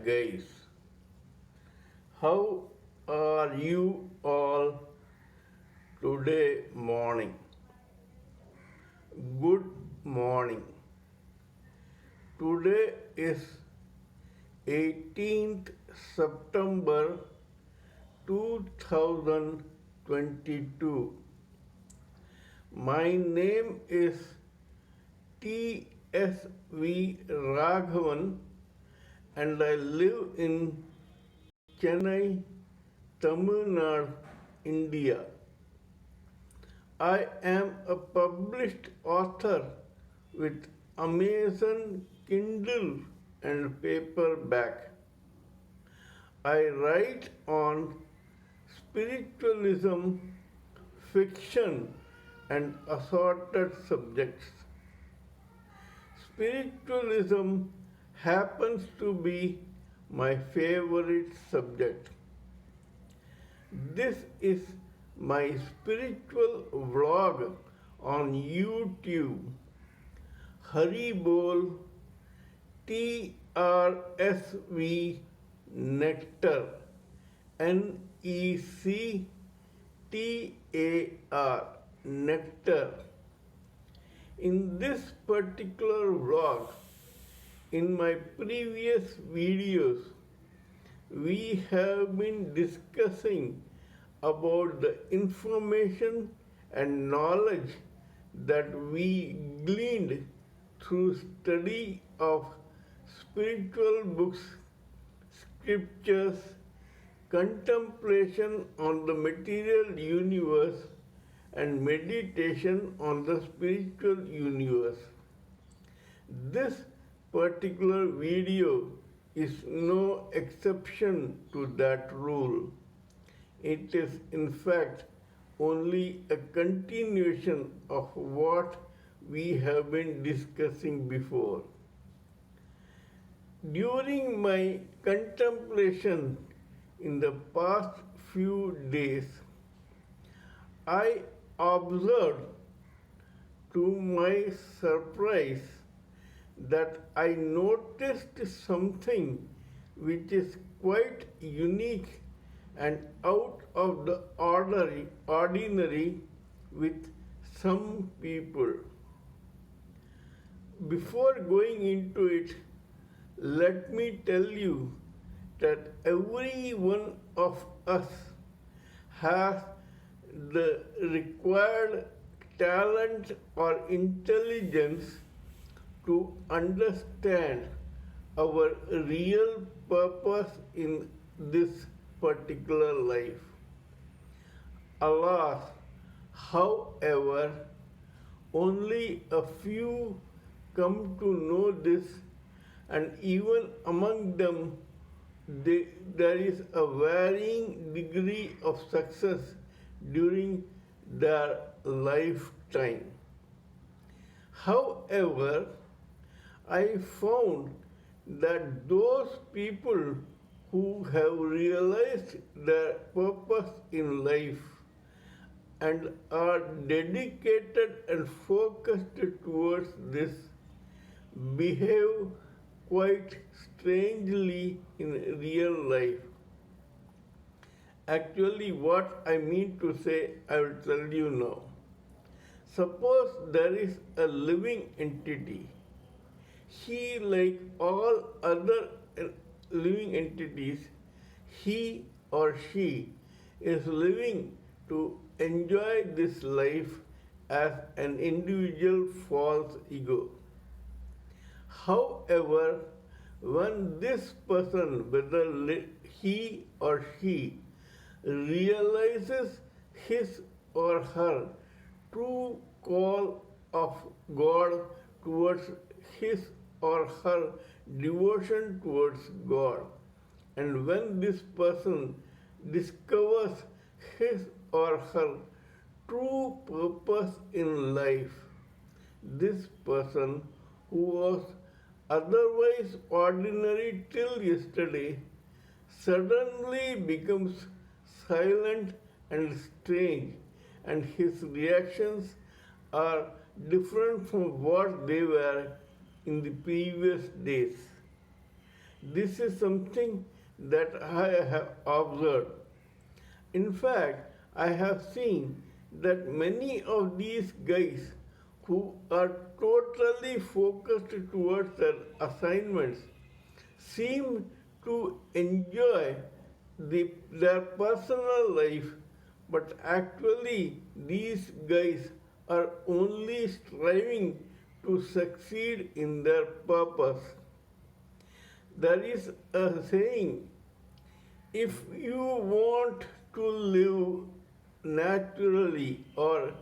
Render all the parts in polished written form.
guys. How are you all today morning? Good morning. Today is 18th September 2022. My name is T.S.V. Raghavan and I live in Chennai, Tamil Nadu, India. I am a published author with Amazon Kindle and paperback. I write on spiritualism, fiction, and assorted subjects. Spiritualism happens to be my favorite subject. This is my spiritual vlog on YouTube. Hari Bol TRSV Nectar NECTAR Nectar. In this particular vlog, in my previous videos, we have been discussing about the information and knowledge that we gleaned through study of spiritual books, scriptures, contemplation on the material universe, and meditation on the spiritual universe. This particular video is no exception to that rule. It is in fact only a continuation of what we have been discussing before. During my contemplation in the past few days, I observed to my surprise that I noticed something which is quite unique and out of the ordinary with some people. Before going into it, let me tell you that every one of us has the required talent or intelligence to understand our real purpose in this particular life. Alas, however, only a few come to know this, and even among them, there is a varying degree of success during their lifetime. However, I found that those people who have realized their purpose in life and are dedicated and focused towards this behave quite strangely in real life. Actually, what I mean to say, I will tell you now. Suppose there is a living entity. He, like all other living entities, he or she is living to enjoy this life as an individual false ego. However, when this person, whether he or she, realizes his or her true call of God towards his or her devotion towards God, and when this person discovers his or her true purpose in life, this person who was otherwise ordinary till yesterday suddenly becomes silent and strange, and his reactions are different from what they were in the previous days. This is something that I have observed. In fact, I have seen that many of these guys who are totally focused towards their assignments seem to enjoy their personal life, but actually, these guys are only striving to succeed in their purpose. There is a saying, if you want to live naturally or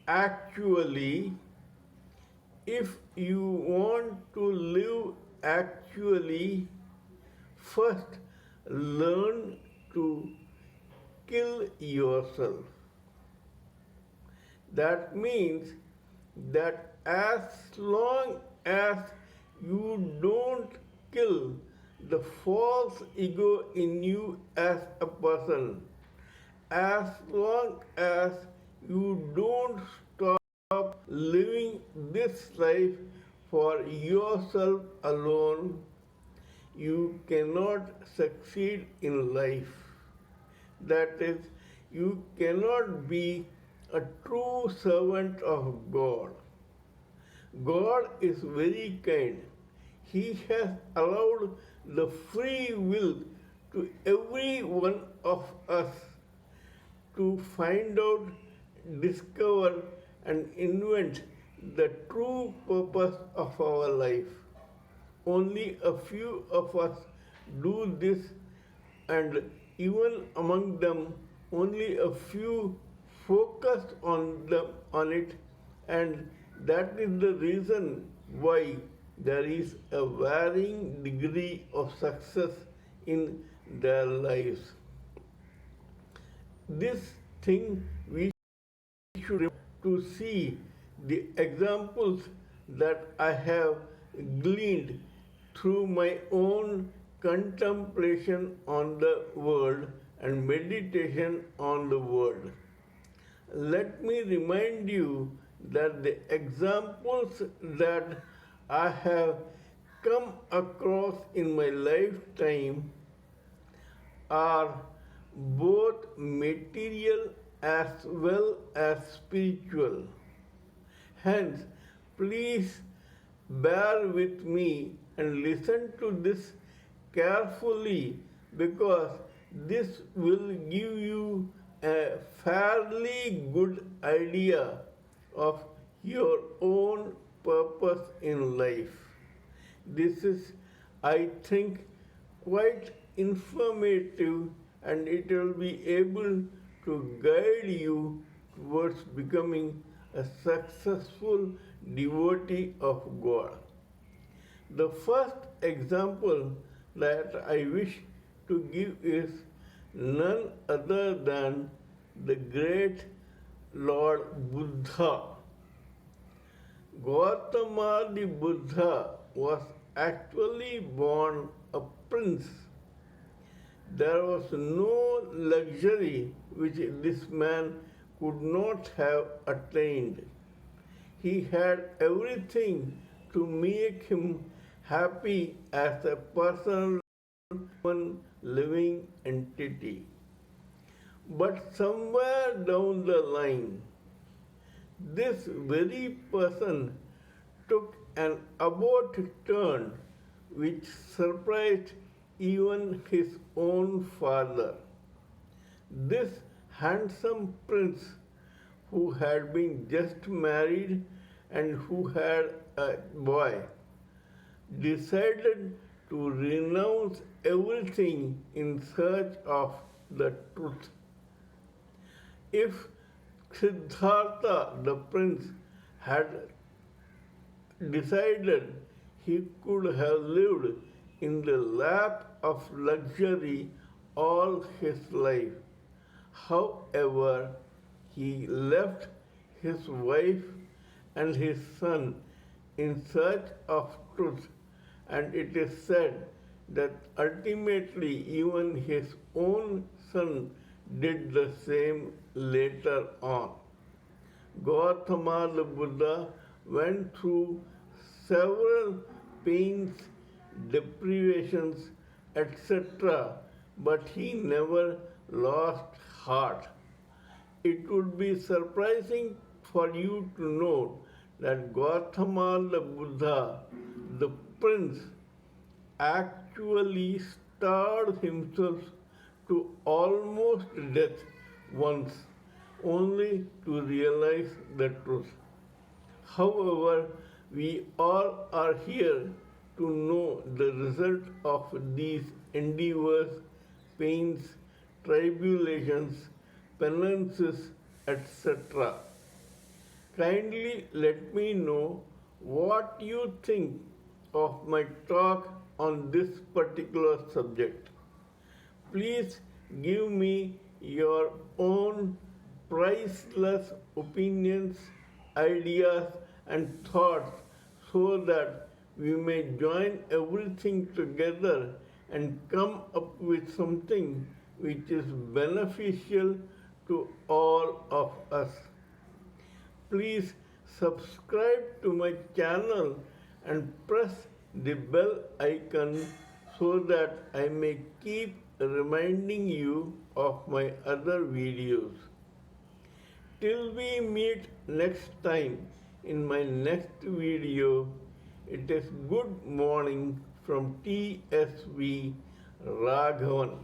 actually, if you want to live actually, first learn to kill yourself. That means that as long as you don't kill the false ego in you as a person, as long as you don't stop living this life for yourself alone, you cannot succeed in life. That is, you cannot be a true servant of God. God is very kind. He has allowed the free will to every one of us to find out, discover, and invent the true purpose of our life. Only a few of us do this, and even among them, only a few focused on it, and that is the reason why there is a varying degree of success in their lives. This thing we should to see the examples that I have gleaned through my own contemplation on the world and meditation on the world. Let me remind you that the examples that I have come across in my lifetime are both material as well as spiritual. Hence, please bear with me and listen to this carefully, because this will give you a fairly good idea of your own purpose in life. This is, I think, quite informative, and it will be able to guide you towards becoming a successful devotee of God. The first example that I wish to give is none other than the great Lord Buddha. Gautama the Buddha was actually born a prince. There was no luxury which this man could not have attained. He had everything to make him happy as a personal living entity. But somewhere down the line, this very person took an about turn which surprised even his own father. This handsome prince, who had been just married and who had a boy, decided to renounce everything in search of the truth. If Siddhartha, the prince, had decided, he could have lived in the lap of luxury all his life. However, he left his wife and his son in search of truth, and it is said that ultimately even his own son did the same later on. Gautama the Buddha went through several pains deprivations, etc., but he never lost heart. It would be surprising for you to know that Gautama the Buddha, the prince, actually starved himself to almost death once, only to realize the truth. However, we all are here to know the result of these endeavors, pains, tribulations, penances, etc. Kindly let me know what you think of my talk on this particular subject. Please give me your own priceless opinions, ideas, and thoughts so that we may join everything together and come up with something which is beneficial to all of us. Please subscribe to my channel and press the bell icon so that I may keep reminding you of my other videos. Till we meet next time in my next video, it is good morning from TSV Raghavan.